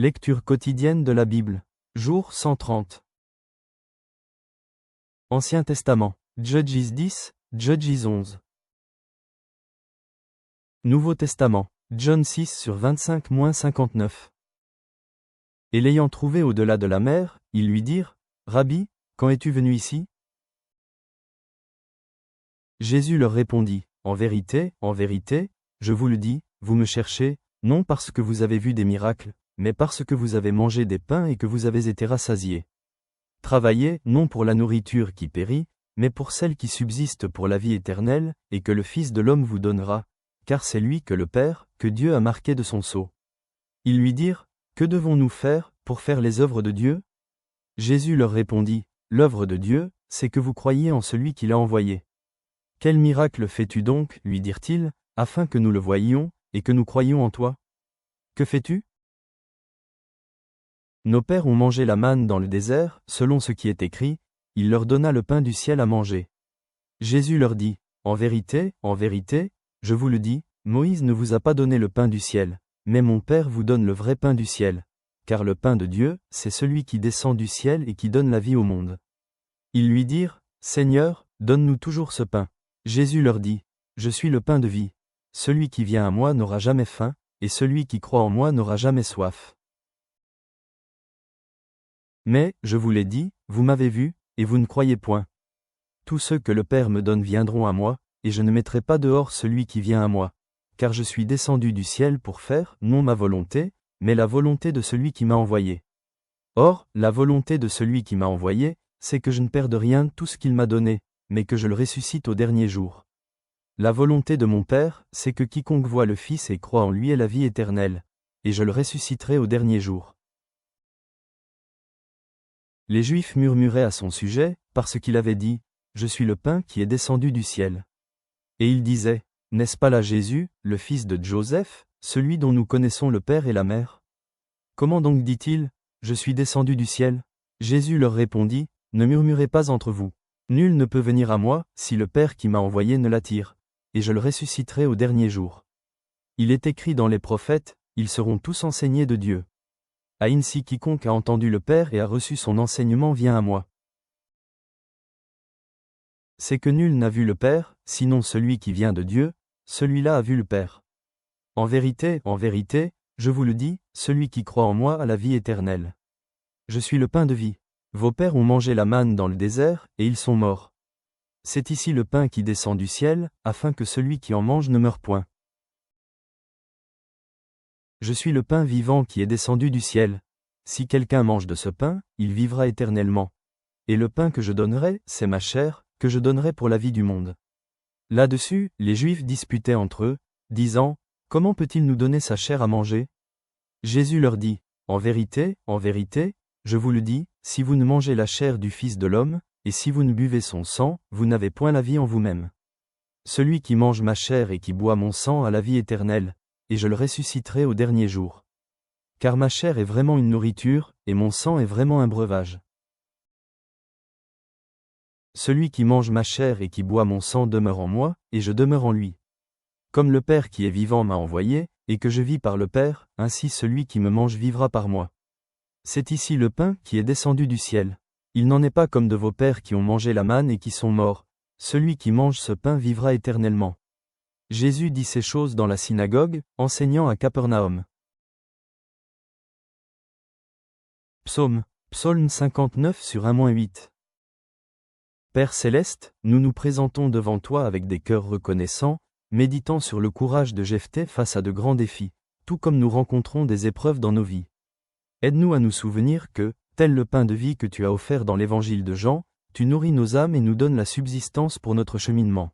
Lecture quotidienne de la Bible. Jour 130. Ancien Testament. Judges 10, Judges 11. Nouveau Testament. John 6 sur 25-59. Et l'ayant trouvé au-delà de la mer, ils lui dirent, « Rabbi, quand es-tu venu ici » Jésus leur répondit, « en vérité, je vous le dis, vous me cherchez, non parce que vous avez vu des miracles, mais parce que vous avez mangé des pains et que vous avez été rassasiés. Travaillez, non pour la nourriture qui périt, mais pour celle qui subsiste pour la vie éternelle, et que le Fils de l'homme vous donnera, car c'est lui que le Père, que Dieu a marqué de son sceau. » Ils lui dirent, « Que devons-nous faire, pour faire les œuvres de Dieu » Jésus leur répondit, « L'œuvre de Dieu, c'est que vous croyiez en celui qui l'a envoyé. » « Quel miracle fais-tu donc, lui dirent-ils, afin que nous le voyions, et que nous croyions en toi ? Que fais-tu ? Nos pères ont mangé la manne dans le désert, selon ce qui est écrit, il leur donna le pain du ciel à manger. Jésus leur dit, en vérité, je vous le dis, Moïse ne vous a pas donné le pain du ciel, mais mon Père vous donne le vrai pain du ciel, car le pain de Dieu, c'est celui qui descend du ciel et qui donne la vie au monde. Ils lui dirent, Seigneur, donne-nous toujours ce pain. Jésus leur dit, je suis le pain de vie. Celui qui vient à moi n'aura jamais faim, et celui qui croit en moi n'aura jamais soif. Mais, je vous l'ai dit, vous m'avez vu, et vous ne croyez point. Tous ceux que le Père me donne viendront à moi, et je ne mettrai pas dehors celui qui vient à moi, car je suis descendu du ciel pour faire, non ma volonté, mais la volonté de celui qui m'a envoyé. Or, la volonté de celui qui m'a envoyé, c'est que je ne perde rien de tout ce qu'il m'a donné, mais que je le ressuscite au dernier jour. La volonté de mon Père, c'est que quiconque voit le Fils et croit en lui ait la vie éternelle, et je le ressusciterai au dernier jour. Les Juifs murmuraient à son sujet, parce qu'il avait dit, « Je suis le pain qui est descendu du ciel. » Et ils disaient, « N'est-ce pas là Jésus, le fils de Joseph, celui dont nous connaissons le Père et la Mère ? Comment donc dit-il, « Je suis descendu du ciel » Jésus leur répondit, « Ne murmurez pas entre vous. Nul ne peut venir à moi, si le Père qui m'a envoyé ne l'attire, et je le ressusciterai au dernier jour. Il est écrit dans les prophètes, ils seront tous enseignés de Dieu. Ainsi quiconque a entendu le Père et a reçu son enseignement vient à moi. C'est que nul n'a vu le Père, sinon celui qui vient de Dieu, celui-là a vu le Père. En vérité, je vous le dis, celui qui croit en moi a la vie éternelle. Je suis le pain de vie. Vos pères ont mangé la manne dans le désert, et ils sont morts. C'est ici le pain qui descend du ciel, afin que celui qui en mange ne meure point. Je suis le pain vivant qui est descendu du ciel. Si quelqu'un mange de ce pain, il vivra éternellement. Et le pain que je donnerai, c'est ma chair, que je donnerai pour la vie du monde. Là-dessus, les Juifs disputaient entre eux, disant, « Comment peut-il nous donner sa chair à manger » Jésus leur dit, « En vérité, je vous le dis, si vous ne mangez la chair du Fils de l'homme, et si vous ne buvez son sang, vous n'avez point la vie en vous-même. Celui qui mange ma chair et qui boit mon sang a la vie éternelle, et je le ressusciterai au dernier jour. Car ma chair est vraiment une nourriture, et mon sang est vraiment un breuvage. Celui qui mange ma chair et qui boit mon sang demeure en moi, et je demeure en lui. Comme le Père qui est vivant m'a envoyé, et que je vis par le Père, ainsi celui qui me mange vivra par moi. C'est ici le pain qui est descendu du ciel. Il n'en est pas comme de vos pères qui ont mangé la manne et qui sont morts. Celui qui mange ce pain vivra éternellement. » Jésus dit ces choses dans la synagogue, enseignant à Capernaum. Psaume 59 sur 1-8. Père céleste, nous nous présentons devant toi avec des cœurs reconnaissants, méditant sur le courage de Jephthé face à de grands défis, tout comme nous rencontrons des épreuves dans nos vies. Aide-nous à nous souvenir que, tel le pain de vie que tu as offert dans l'évangile de Jean, tu nourris nos âmes et nous donnes la subsistance pour notre cheminement.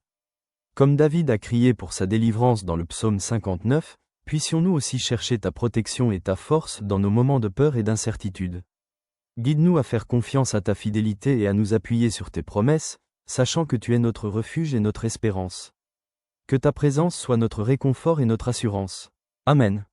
Comme David a crié pour sa délivrance dans le psaume 59, puissions-nous aussi chercher ta protection et ta force dans nos moments de peur et d'incertitude. Guide-nous à faire confiance à ta fidélité et à nous appuyer sur tes promesses, sachant que tu es notre refuge et notre espérance. Que ta présence soit notre réconfort et notre assurance. Amen.